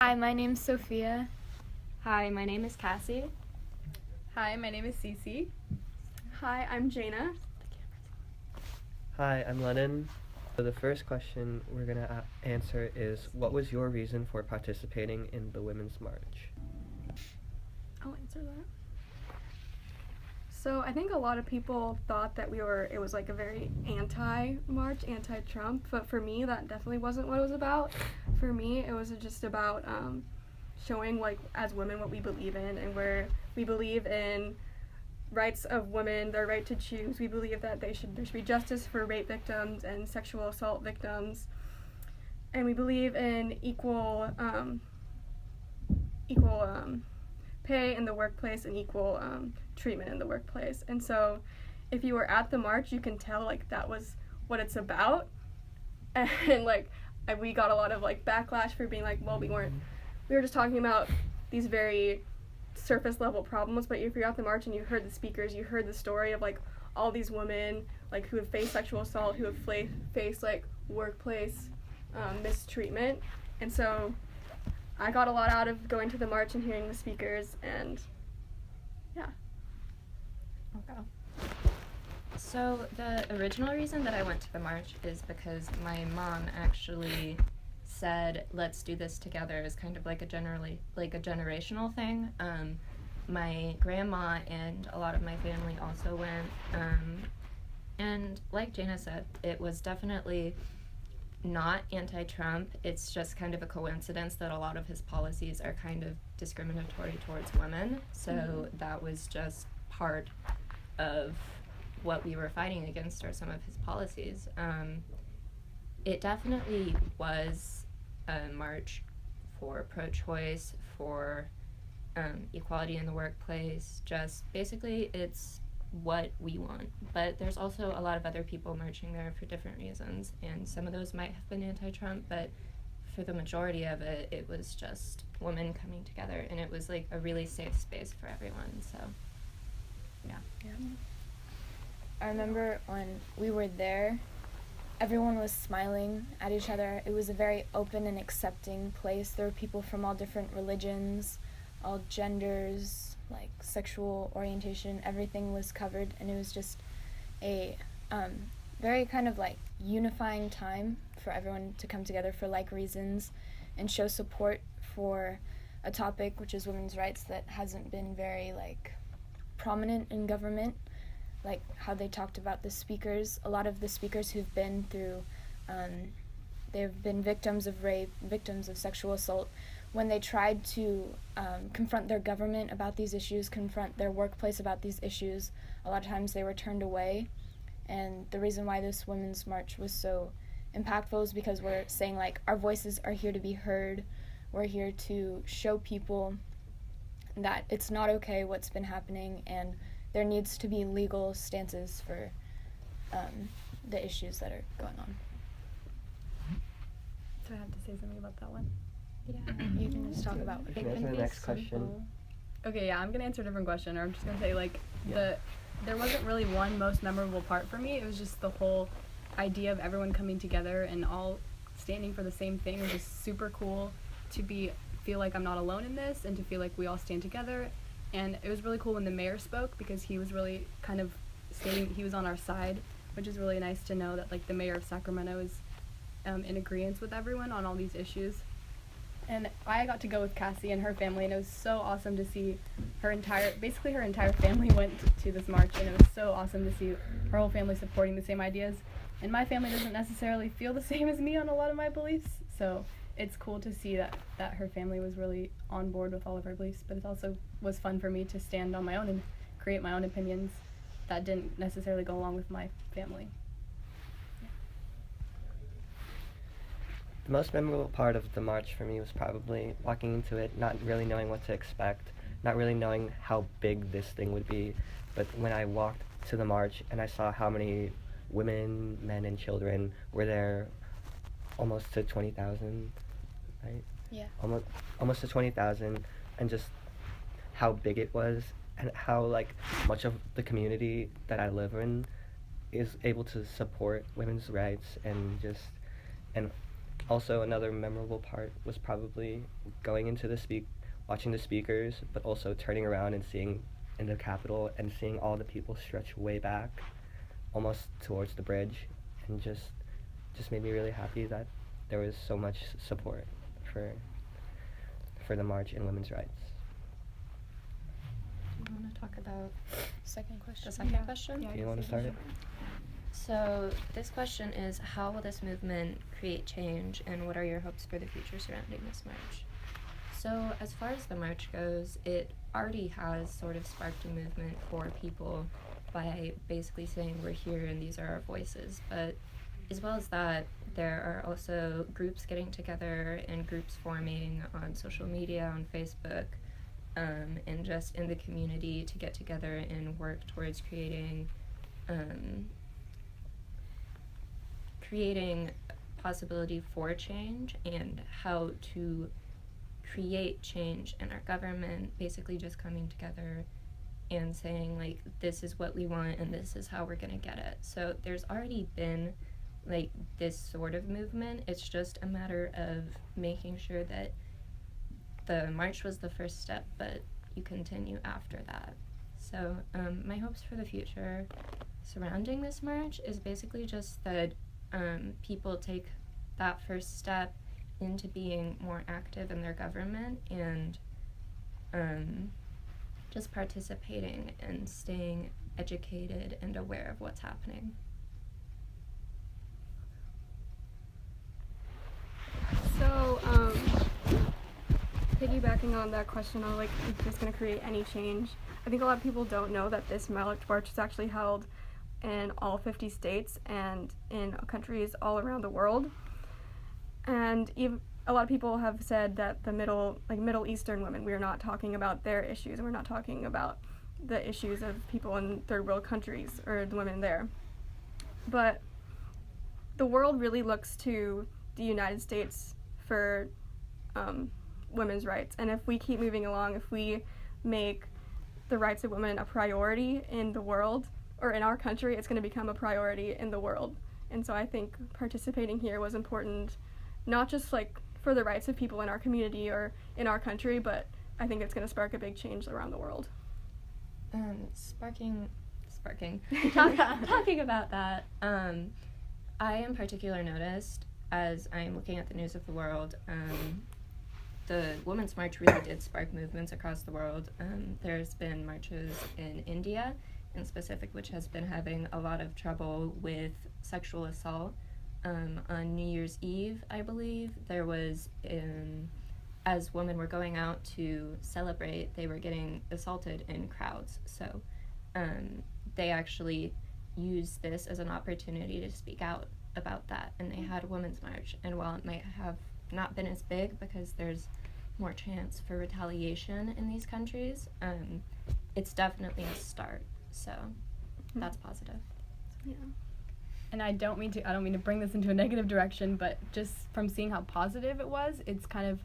Hi, my name's Sophia. Hi, my name is Cassie. Hi, my name is Cece. Hi, I'm Jaina. Hi, I'm Lennon. So the first question we're going to answer is, what was your reason for participating in the Women's March? I'll answer that. So I think a lot of people thought that it was like a very anti-march, anti-Trump, but for me that definitely wasn't what it was about. For me it was just about showing like as women what we believe in, and where we believe in rights of women, their right to choose. We believe that there should be justice for rape victims and sexual assault victims, and we believe in equal pay in the workplace and equal treatment in the workplace. And so if you were at the march, you can tell like that was what it's about. And like we got a lot of like backlash for being like, well, we were just talking about these very surface level problems. But if you're at the march and you heard the speakers, you heard the story of like all these women like who have faced sexual assault, who have faced like workplace mistreatment. And so I got a lot out of going to the march and hearing the speakers, and yeah. Okay. So the original reason that I went to the march is because my mom actually said, let's do this together, as kind of like a generational thing. My grandma and a lot of my family also went, and like Jaina said, it was definitely not anti-Trump. It's just kind of a coincidence that a lot of his policies are kind of discriminatory towards women. So that was just part of what we were fighting against, are some of his policies. It definitely was a march for pro-choice, for equality in the workplace. Just basically it's what we want. But there's also a lot of other people marching there for different reasons, and some of those might have been anti-Trump, but for the majority of it, it was just women coming together, and it was like a really safe space for everyone. So yeah. I remember when we were there, everyone was smiling at each other. It was a very open and accepting place. There were people from all different religions, all genders, like sexual orientation. Everything was covered, and it was just a very kind of like unifying time for everyone to come together for like reasons and show support for a topic, which is women's rights, that hasn't been very like prominent in government. Like how they talked about the speakers, a lot of the speakers who've been through they've been victims of rape, victims of sexual assault. When they tried to confront their government about these issues, confront their workplace about these issues, a lot of times they were turned away. And the reason why this Women's March was so impactful is because we're saying, like, our voices are here to be heard. We're here to show people that it's not okay what's been happening, and there needs to be legal stances for the issues that are going on. So I have to say something about that one? Yeah, you can just talk about You can answer the next question. Okay, yeah, I'm gonna answer a different question, or I'm just gonna say like there wasn't really one most memorable part for me. It was just the whole idea of everyone coming together and all standing for the same thing. It was just super cool to feel like I'm not alone in this, and to feel like we all stand together. And it was really cool when the mayor spoke, because he was really kind of stating he was on our side, which is really nice to know that like the mayor of Sacramento is in agreement with everyone on all these issues. And I got to go with Cassie and her family, and it was so awesome to see her entire family went to this march, and it was so awesome to see her whole family supporting the same ideas. And my family doesn't necessarily feel the same as me on a lot of my beliefs, so it's cool to see that her family was really on board with all of her beliefs. But it also was fun for me to stand on my own and create my own opinions that didn't necessarily go along with my family. The most memorable part of the march for me was probably walking into it, not really knowing what to expect, not really knowing how big this thing would be. But when I walked to the march and I saw how many women, men, and children were there, almost to 20,000, right? Yeah. Almost to 20,000, and just how big it was, and how like much of the community that I live in is able to support women's rights, and Also, another memorable part was probably going into watching the speakers, but also turning around and seeing in the Capitol and seeing all the people stretch way back, almost towards the bridge, and just made me really happy that there was so much support for the march and women's rights. Do you want to talk about Second question. the second Yeah. question? Yeah. Do you want to start it? So this question is, how will this movement create change, and what are your hopes for the future surrounding this march? So as far as the march goes, it already has sort of sparked a movement for people by basically saying we're here and these are our voices. But as well as that, there are also groups getting together and groups forming on social media, on Facebook, and just in the community to get together and work towards creating possibility for change and how to create change in our government, basically just coming together and saying, like, this is what we want and this is how we're going to get it. So there's already been, like, this sort of movement. It's just a matter of making sure that the march was the first step, but you continue after that. So my hopes for the future surrounding this march is basically just that people take that first step into being more active in their government and just participating and staying educated and aware of what's happening. So, piggybacking on that question on like if it's going to create any change, I think a lot of people don't know that this march is actually held in all 50 states and in countries all around the world. And even a lot of people have said that the Middle Eastern women, we are not talking about their issues, and we're not talking about the issues of people in third world countries or the women there. But the world really looks to the United States for women's rights. And if we keep moving along, if we make the rights of women a priority in the world, or in our country, it's going to become a priority in the world. And so I think participating here was important, not just like for the rights of people in our community or in our country, but I think it's going to spark a big change around the world. Talking about that, I in particular noticed as I'm looking at the news of the world, the Women's March really did spark movements across the world. There's been marches in India, in specific, which has been having a lot of trouble with sexual assault. On New Year's Eve, I believe, there was, as women were going out to celebrate, they were getting assaulted in crowds. So they actually used this as an opportunity to speak out about that, and they had a women's march. And while it might have not been as big because there's more chance for retaliation in these countries, it's definitely a start. So that's positive. Yeah. And I don't mean to bring this into a negative direction, but just from seeing how positive it was, it's kind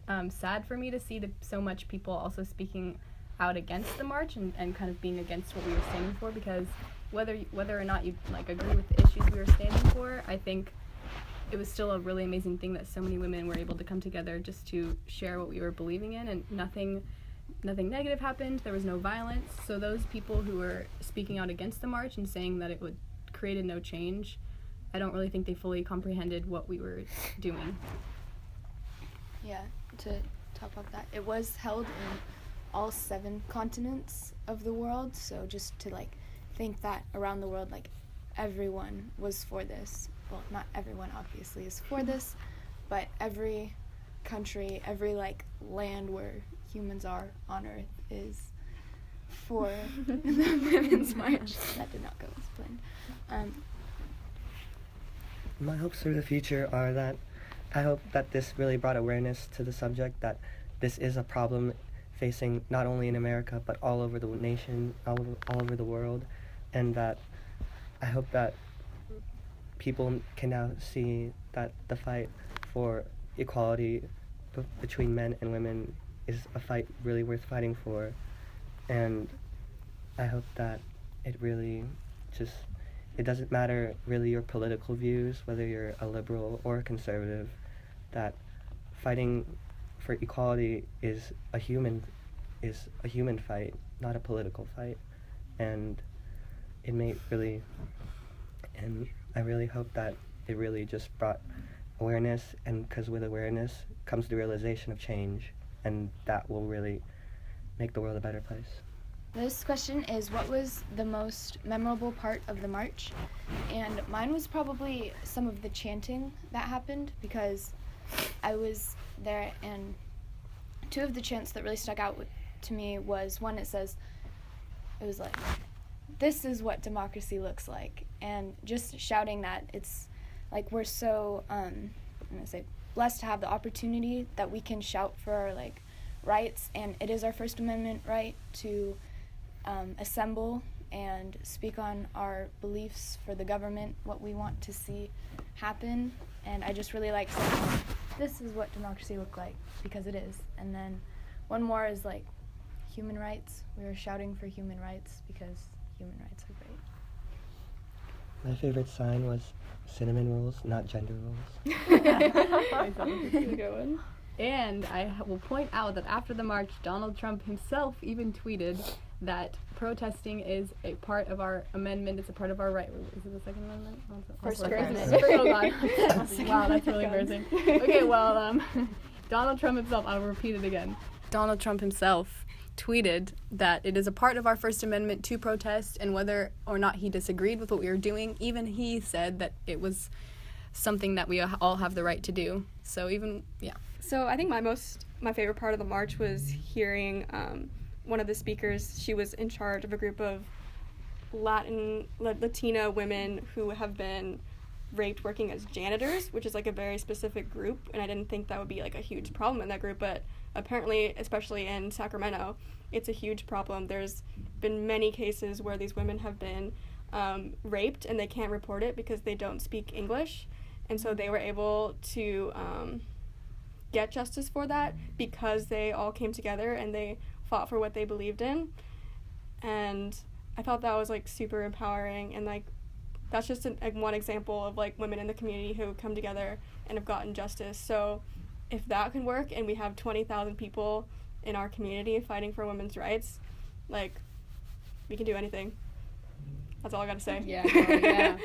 of sad for me to see so much people also speaking out against the march and kind of being against what we were standing for, because whether or not you like agree with the issues we were standing for, I think it was still a really amazing thing that so many women were able to come together just to share what we were believing in, and nothing negative happened. There was no violence. So those people who were speaking out against the march and saying that it would created no change, I don't really think they fully comprehended what we were doing. Yeah, to top up that, it was held in all 7 continents of the world, so just to like think that around the world, like everyone was for this. Well, not everyone obviously is for this, but every country, every like land where humans are on Earth is for the Women's March. That did not go as planned. My hopes for the future are that I hope that this really brought awareness to the subject, that this is a problem facing not only in America but all over the nation, all over the world, and that I hope that people can now see that the fight for equality between men and women is a fight really worth fighting for, and I hope that it really it doesn't matter really your political views, whether you're a liberal or a conservative, that fighting for equality is a human fight, not a political fight, and I really hope that it really just brought awareness, and because with awareness comes the realization of change, and that will really make the world a better place. This question is, what was the most memorable part of the march? And mine was probably some of the chanting that happened, because I was there, and two of the chants that really stuck out to me was, one, it was like, "This is what democracy looks like." And just shouting that, it's like we're so I'm gonna say blessed to have the opportunity that we can shout for our rights, and it is our First Amendment right to assemble and speak on our beliefs for the government, what we want to see happen. And I just really like saying, this is what democracy look like, because it is. And then one more is human rights. We were shouting for human rights because human rights are great. My favorite sign was cinnamon rolls, not gender rolls. That's a good one. And I will point out that after the march, Donald Trump himself even tweeted that protesting is a part of our amendment. It's a part of our right. Is it the Second Amendment? First Amendment. Amendment. Oh God! Wow, that's really embarrassing. Okay, well, Donald Trump himself. I'll repeat it again. Donald Trump himself tweeted that it is a part of our First Amendment to protest, and whether or not he disagreed with what we were doing, even he said that it was something that we all have the right to do. So So I think my favorite part of the march was hearing one of the speakers. She was in charge of a group of Latina women who have been raped working as janitors, which is a very specific group, and I didn't think that would be a huge problem in that group, but apparently, especially in Sacramento, it's a huge problem. There's been many cases where these women have been raped and they can't report it because they don't speak English, and so they were able to get justice for that because they all came together and they fought for what they believed in. And I thought that was super empowering, and that's just one example of women in the community who come together and have gotten justice. So if that can work and we have 20,000 people in our community fighting for women's rights, we can do anything. That's all I gotta say. yeah.